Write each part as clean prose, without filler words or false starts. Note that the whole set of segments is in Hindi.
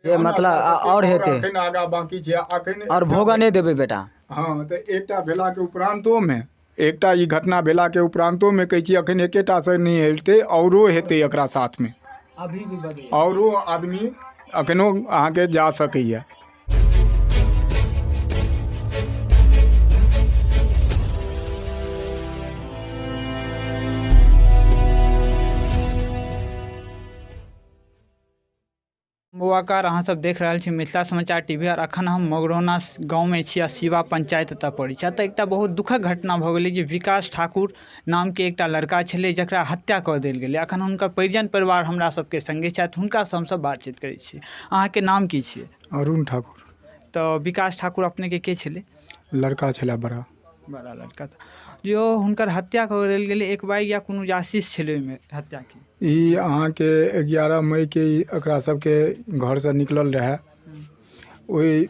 जे मतलब और हेतै अखन आगा बाकी छै अखन और भोगऽ नहि देबै बेटा। हाँ तऽ एकटा भेलाके उपरांतोमे एकटा ई घटना भेलाके उपरांतोमे कहै छी अखन एकेटासँ नहि हेतै औरो हेतै एकरा साथमे अभी भी बदले औरो आदमी अखनो अहाँके जा सकैए। नमस्कार, अहाँ सब देख रहल छी मिथिला समाचार टीवी और अखन हम मगरौना गाँव में छी। शिवा पंचायत एतऽ पड़ै छै। एतऽ एकटा बहुत दुखद घटना भऽ गेलै जे विकास ठाकुर नाम के एकटा लड़का छलै जकरा हत्या कऽ देल गेलै। अखन हुनकर परिजन परिवार हमरा सबके संगे छथि, हुनका से हमसब बातचीत करै छी। अहाँके नाम की छियै? अरुण ठाकुर। तऽ विकास ठाकुर अपने के छलै? लड़का छलै बड़ा लड़का। जो हुनकर हत्या कऽ देल गेलै, एक बाइक या कोनो जासिस छलै ओहिमे हत्या के? ई अहाँके 11 मईके एकरा सबके घरसँ निकलल रहै। ओहि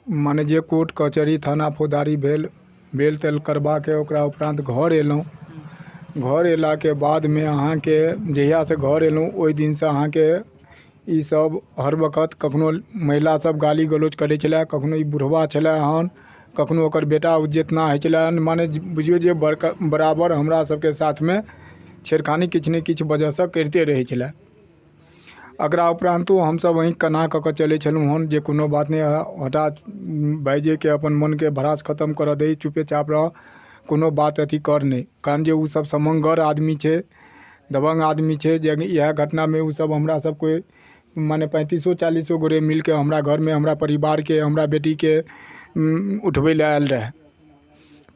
माने जे कोर्ट कचहरी थाना फौजदारी भेल तेल करबाके ओकरा उपरांत घर एलहुँ। घर अयलाके बादमे अहाँके जहियासँ घर एलहुँ ओहि दिनसँ अहाँके ई सब हर वक्त कखनो महिला सब गाली गलौज करै छलै, कखनो ई बुढ़वा छलै हन, कखनो ओकर बेटा जितना होइ छलै माने बुझियौ जे बराबर हमरा सबके साथमे छेड़खानी किछु ने किछु वजहसँ करिते रहै छलै। एकरा उपरांतो हमसब वहीं कना कऽ चलै छलहुँ हन जे कोनो बात नहि, हठात बाइजेके अपन मनके भड़ास खत्म करऽ दही, चुपे चाप रह, कोनो बात अथी कर नहीं। कारण जे उ सब समंगर आदमी छै, दबंग आदमी छै, जे इएह घटनामे उ सब हमरा सब कोई माने 35-40 गोरे मिलके हमरा घरमे हमरा परिवारके हमरा बेटीके उठबै लए आयल रहे।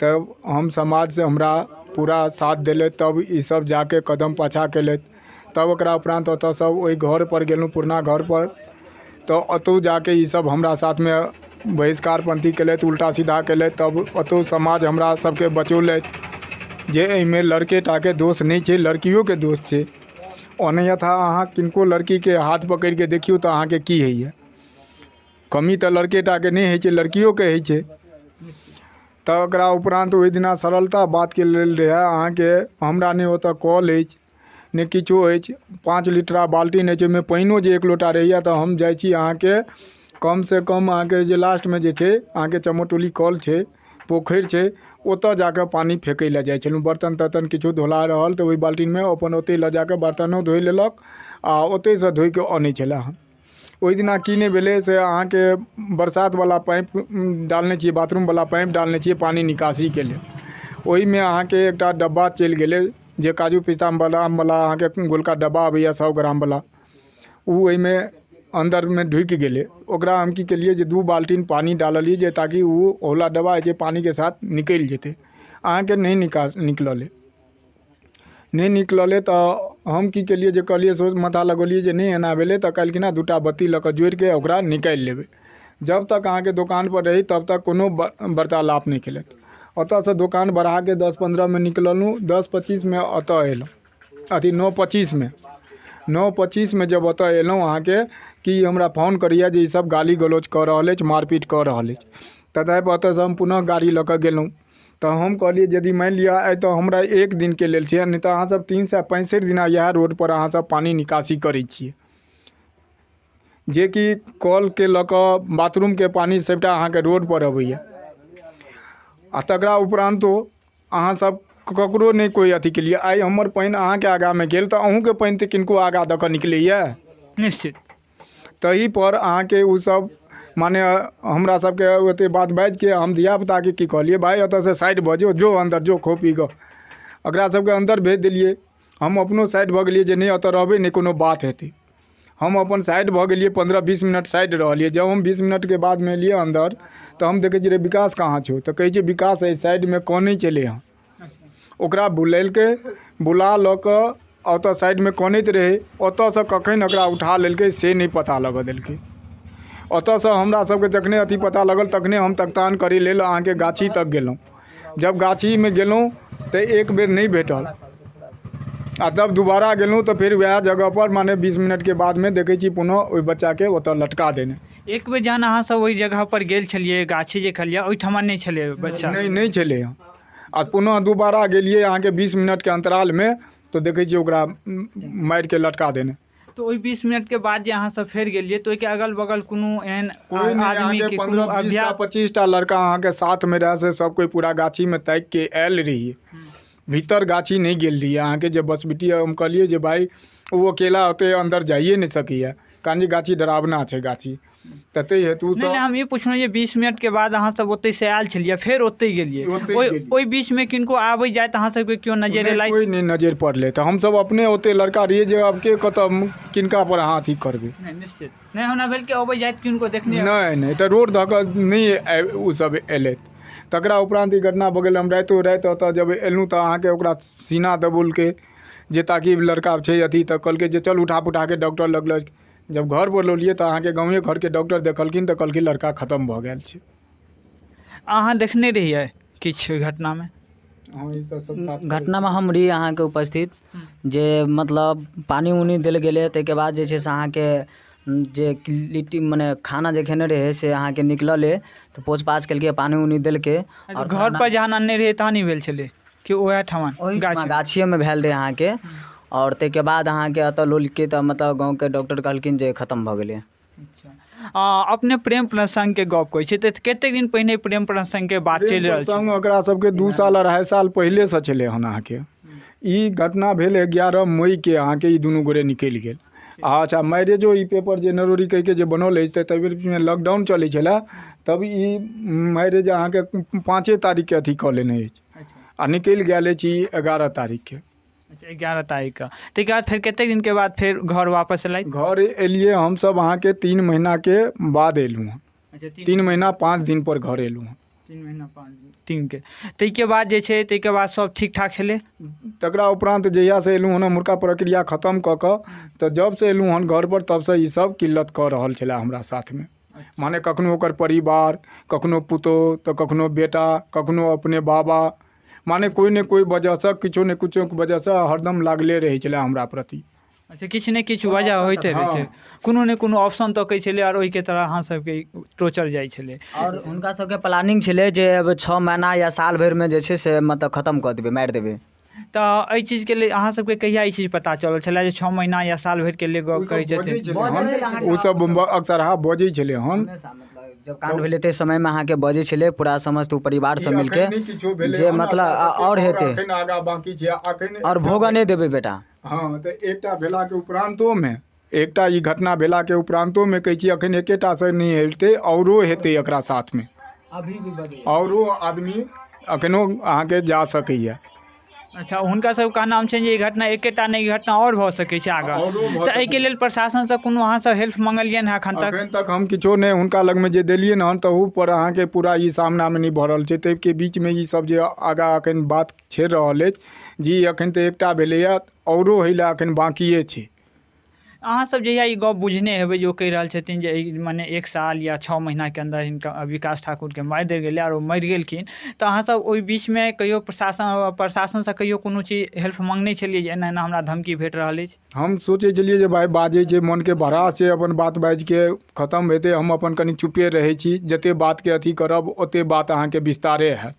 तब हम समाज से हमरा पूरा साथ दिले, तब ई सब जाके कदम पाछा केलथि। तब ओकरा उपरांत ओतऽ सब ओहि घर पर गेलहुँ, पुरना घर पर, तो ओतौ जाके ई सब हमरा साथमे बहिष्कारपंथी केलथि, उल्टा सीधा केलथि। तब ओतौ समाज हमरा सबके बचौलथि जे एहिमे लड़के टाके दोष नहीं छै, लड़कियों के दोष छै। अन्यथा अहाँ किनको लड़कीके हाथ पकड़िके देखियौ तऽ अहाँके की होइए? कमी तऽ लड़के टाके नहीं होइ छै, लड़कियों के होइ छै। तऽ ओकरा उपरांत ओहि दिना सरलता बातके लेल रहै अहाँके हमरा नहि ओतऽ कल अछि नहि किछो अछि, 5 लीटरा बाल्टीन अछि, ओहिमे पानिओ जे 1 लोटा रहैए तऽ हम जाइ छी अहाँके कम से कम अहाँके जे लास्टमे जे छै अहाँके चमोटोली कल छै, पोखरि छै, ओतऽ जाके पानी फेंकै लए जाइ छलहुँ। बर्तन तर्तन किछो धोला रहल तऽ ओहि बाल्टीनमे अपन ओतै लऽ जाके बर्तनो धोइ लेलक आ ओतैसँ धोइके अनै छलै हन। ओहि दिना की नहीं भेलै से अहाँके बरसातवला पाइप डालने छियै, बाथरूमवला पाइप डालने छियै पानी निकासीके लेल। ओहिमे अहाँके एकटा डब्बा चलि गेलै जे काजू पिस्ता बादामवला अहाँके गोलका डब्बा अबैए 100 ग्रामवला, ओ ओहिमे अंदरमे ढुकि गेलै। ओकरा हम की केलिए जे 2 बाल्टीन पानी डाललिए जे ताकि वो ओला डब्बा जे पानी के साथ निकल जेतै। अहाँके नहीं निकलले नहीं निकलले तऽ हम की केलिए जे कहलिए सोच माथा लगौलिए जे नहीं एना भेलै तऽ कहलखिन 2टा बत्ती लऽ कऽ जोड़िके ओकरा निकालि लेबै। जब तक अहाँके दोकान पर रही तब तक कोनो वार्तालाप नहीं केलथि। ओतऽसँ दोकान बढ़ा के 10-15 में निकललहुँ, 10-25 में ओतऽ एलहुँ, अथी 9-25 में 9-25 में जब ओतऽ एलहुँ अहाँके कि हमरा फोन करिए जे ई सब गाली गलौज कऽ रहल अछि, मारपीट कऽ रहल अछि। तथापि ओतऽसँ हम पुनः गाड़ी लऽ कऽ गेलहुँ। तऽ हम कहलिए यदि मानि लिअ आइ तऽ हमरा 1 दिन के लेल छै, नहीं तऽ अहाँ सब 365 दिना इएह रोड पर अहाँ सब पानी निकासी करै छियै, जे कि कल के लऽ कऽ बाथरूम के पानी सबटा अहाँके रोड पर अबैए। आ तकरा उपरांतो अहाँ सब ककरो नहीं कोई अथी के लिए। आई हमर पानि अहाँके आगा में गेल तऽ अहूँके पानि तऽ किनको आगा दऽ कऽ निकलैए? निश्चित। तही पर अहाँके उ सब माने हमरा सबके ओते बात बाजि के हम धियापुताके की कहलिए भाई ओतऽसँ साइड भऽ जो अंदर जो खो पी कऽ। ओकरा सबके अंदर भेज देलिए। हम अपनो साइड भऽ गेलिए जे नहीं ओतऽ रहबै नहीं कोनो बात हेतै। हम अपन साइड भऽ गेलिए, 15-20 मिनट साइड रहलिए। जब हम 20 मिनट के बाद में एलिए अंदर तऽ हम देखै छियै रे विकास कहाँ छौ? तऽ कहै छै विकास एहि साइडमे कनै छलै हँ। ओकरा बुलेलकै, बुला लऽ कऽ ओतऽ साइडमे कनैत रहै, ओतऽसँ कखन ओकरा उठा लेलकै से नहीं पता लगऽ देलकै। ओतऽसँ हमरा सबके जखने अथी पता लगल तखने हम तकतान करै लेल अहाँके गाछी तक गेलहुँ। जब गाछीमे गेलहुँ तऽ एक बेर नहीं भेटल आ तब दोबारा गेलहुँ तऽ फिर वएह जगह पर माने 20 मिनट के बाद में देखै छी पुनः ओहि बच्चाके ओतऽ लटका देने। एक बेर जहन अहाँ सब ओहि जगह पर गेल छलियै, गाछी जे खलिया ओहिठमा नहीं छलै बच्चा? नहीं छलै हँ। आ पुनः दोबारा गेलिए अहाँके 20 मिनट के अंतराल में तो देखै छियै ओकरा मारि के लटका देने। तो ओहि 20 मिनट के बाद जे अहाँ सब फेर गेलियै तो ओहिके अगल बगल कोनो एहन कोई नहीं, आदमी अहाँके के 15 कोनो 20 टा अभ्यास 25 टा लड़का अहाँके साथ में रहे से सब कोई पूरा गाछी में ताकि के आयल रहिए। भीतर गाछी नहीं गेल रहिए। अहाँके जे बस बिटिया हम कहलिए जे भाई वो अकेला होते अंदर जाइए नहीं सकिए, कान गाछी डरावना छै गाछी, तते हेतु नहीं हम ये पूछलहुँ जे 20 मिनट के बाद अहाँ सब ओतै से आयल छलियै फेर ओतै गेलियै, ओतै ओहि गेलियै। ओहि बीच में किनको आबै जाइत अहाँ सबके केओ नजर नहीं, एलथि? कोई नहीं नजर पड़ले तो हम सब अपने ओते लड़का रहिए जे अब के कतऽ किनका पर अहाँ अथी करबै। नहीं निश्चित नहीं, हमरा भेल कि अबै जाइत किनको देखने नहीं तो रोड धऽ कऽ नहीं उ सब एलथि। तकरा उपरांत ई घटना भऽ गेल। हम राति ओतऽ जब एलहुँ तऽ अहाँके ओकरा सीना दबोलके जे ताकि लड़का छै अथी, तऽ कहलकै जे चल उठा पुठा के डॉक्टर लगल। जब घर बोलौलिए तऽ अहाँके गाँवे घर के डॉक्टर देखलखिन तऽ कहलखिन लड़का खत्म भऽ गेल छै। अहाँ देखने रहियै किछु घटना में? हाँ, ई तऽ सब घटना में हम रही अहाँके उपस्थित, जे मतलब पानी उनी देल गेलै, ताहिके बाद जे छै से अहाँके जे लिट्टी मने खाना जे खेने रहे से अहाँके निकलले तऽ पोछ पाछ केलकै, पानी उनी देलकै। और घर पर जहाँ अनने रहे तहन भेल छलै कि ओएह ठमन ओहि गाछी? गाछिए में भेल रहे अहाँके। और ताहिके बाद अहाँके एतऽ लोलके तऽ मतलब गाँवके डॉक्टर कहलखिन जे खत्म भऽ गेलै। अपने प्रेम प्रसंग के गप कहै छै तऽ कतेक दिन पहिने प्रेम प्रसंग के बात चलि रहल छै? संग ओकरा सबके 2 साल 2.5 साल पहिले से छलै हन। अहाँके ई घटना भेल 11 मई के अहाँके ई दुनू गोरे निकलि गेल। अच्छा, मैरिजो ई पेपर जे नरोरी कहि के जे बनल अछि तऽ बीचमे लॉकडाउन चलै छलै, तब ई मैरिज अहाँके 5 तारीख के अथी कऽ लेने अछि आ निकलि गेल अछि ई 11 तारीख के। अच्छा 11 तारीख का। ताहिके बाद फेर कतेक दिन के बाद फेर घर वापस एलै? घर एलिए हमसब अहाँके 3 महीना के बाद एलहुँ हँ। अच्छा 3 महीना 5 दिन पर घर एलहुँ हँ। 3 महीना 5 दिन 3 के। ताहिके बाद जे छै ताहिके बाद सब ठीक ठाक छलै? तकरा उपरांत जहिया से एलहुँ हन मुर्गा प्रक्रिया खत्म कऽ कऽ, तऽ जब से एलहुँ हन घर पर तब से ई सब किल्लत कऽ रहल छलै हमरा साथ में। माने कखनो ओकर परिवार, कखनो पुतोह तऽ कखनो बेटा, कखनो अपने बाबा, माने कोई ने कोई वजह से किछो ने किछो के वजह से हरदम लागले रहै छलै हमरा प्रति। अच्छा किछु ने किछु वजह होइते रहै छै, कोनो ने कोनो ऑप्शन तकै छलै और ओहिके तरह अहाँ सबके टोचर जाइ छलै। और हुनका सबके प्लानिंग छलै जे अब 6 महीना या साल भर में जे छै से मतलब खत्म कऽ देबै, मारि देबै। तऽ एहि चीज के लिए अहाँ सबके कहिया ई चीज पता चलल छलै जे 6 महीना या साल भर के लिए गप करै छथिन? ओ सब अक्सरहा बजै छलै हन। जब कांड भेलै ते समय में अहाँके बजै छलै पूरा समस्त परिवार सब मिलके जे मतलब और हेतै और भोगऽ नहि देबै बेटा। हाँ, तो एकटा भेला के उपरांतो में, एकटा ई घटना भेला के उपरांतो में कहै छी अखन एकेटा से नहीं हेतै, औरो हेतै एकरा साथ में, अभी भी बदलै औरो आदमी अखनो अहाँके जा सकैया। अच्छा हुनका सब का नाम छै जे ई घटना एकेटा नहि, ई घटना और भऽ सकै छै आगाँ? तऽ एहिके लेल प्रशासन से कोनो अहाँ सब हेल्प मंगलियनि एखन तक? अखन तक हम किछो नहि हुनका लग में जे देलियै हन तहू पर अहाँके पूरा ई सामना में नहीं भऽ रहल छै। ताहि के बीच में ई सब जे आगाँ अखन बात छेड़ रहल अछि जी, अखन तऽ एकटा भेलैया, औरो होइ लए अखन बाकिए छै। अहाँ सब जहिया ई गप बुझने हेबै जो कहि रहल छथिन जे माने 1 साल या 6 महीना के अंदर हिनका विकास ठाकुर के मारि देल गेलै और ओ मरि गेलखिन, तऽ अहाँ सब ओहि बीच में कहियो प्रशासन से कहियो कोनो चीज हेल्प मांगने छलियै जे एना एना हमरा धमकी भेट रहल अछि? हम सोचै छलियै जे भाई बाजै छै मन के भड़ास छै, अपन बात बाजि के खत्म हेतै, हम अपन कनि चुपे रहै छी, जते बात के अथी करब ओते बात अहाँके विस्तारे हैत।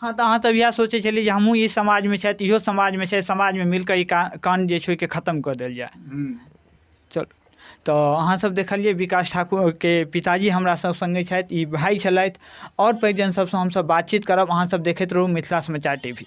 हाँ तऽ अहाँ सब इएह सोचै छलियै जे हमहूँ ई समाज में छथि, इहो समाज में छै, समाज में मिलकर ई कांड जे छै के खत्म कऽ देल जाय। चल तो अहाँ सब देखलिए विकास ठाकुर के पिताजी हमरा सब संगे छथि, ई भाई छलथि। और पैघजन सबसँ हमसब बातचीत करब, अहाँ सब देखैत रहू मिथिला समाचार टीवी।